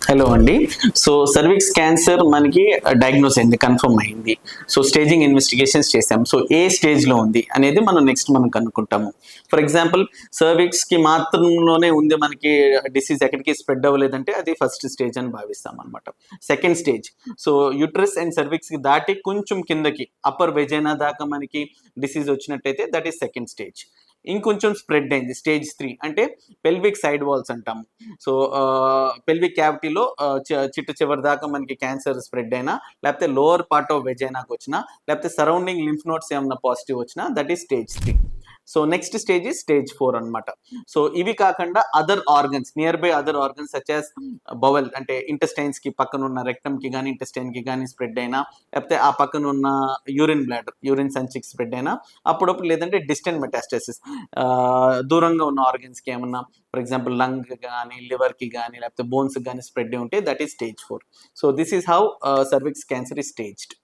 Hello అండి. So cervix cancer మనకి diagnose అయింది, కన్ఫర్మ్ అయింది. సో స్టేజింగ్ ఇన్వెస్టిగేషన్స్ చేసాం. సో ఏ స్టేజ్లో ఉంది అనేది మనం కనుక్కుంటాము. ఫర్ ఎగ్జాంపుల్ సర్విక్స్కి మాత్రంలోనే ఉంది, మనకి డిసీజ్ ఎక్కడికి స్ప్రెడ్ అవ్వలేదంటే అది ఫస్ట్ స్టేజ్ అని భావిస్తాం అనమాట. Second stage, so uterus and సర్విక్స్కి దాటి కొంచెం కిందకి అప్పర్ వెజైనా దాకా మనకి డిసీజ్ వచ్చినట్టయితే దట్ ఈస్ సెకండ్ స్టేజ్. ఇంకొంచెం స్ప్రెడ్ అయింది, స్టేజ్ 3 అంటే పెల్విక్ సైడ్ వాల్స్ అంటాము. సో పెల్విక్ క్యావిటీలో చిట్ట చివరి దాకా మనకి క్యాన్సర్ స్ప్రెడ్ అయినా, లేకపోతే లోవర్ పార్ట్ ఆఫ్ వెజైనాకి వచ్చినా, లేకపోతే సరౌండింగ్ లింఫ్ నోట్స్ ఏమన్నా పాజిటివ్ వచ్చినా that is stage 3. So next stage is stage 4 అనమాట. సో ఇవి కాకుండా other organs, near by other organs such as bowel అంటే ఇంటెస్టైన్స్ కి పక్కన ఉన్న రెక్టమ్ కి కానీ ఇంటెస్టైన్ కి కానీ స్ప్రెడ్ అయినా, లేకపోతే ఆ పక్కన ఉన్న యూరిన్ బ్లాడర్, యూరిన్ సంచికి స్ప్రెడ్ అయినా అప్పుడప్పుడు, లేదంటే డిస్టెంట్ మెటాస్టాసిస్ దూరంగా ఉన్న ఆర్గన్స్ కి ఏమన్నా, ఫర్ ఎగ్జాంపుల్ లంగ్ కానీ లివర్ కి కానీ లేకపోతే బోన్స్ కానీ స్ప్రెడ్ ఉంటే that is stage 4. So this is how cervix cancer is staged.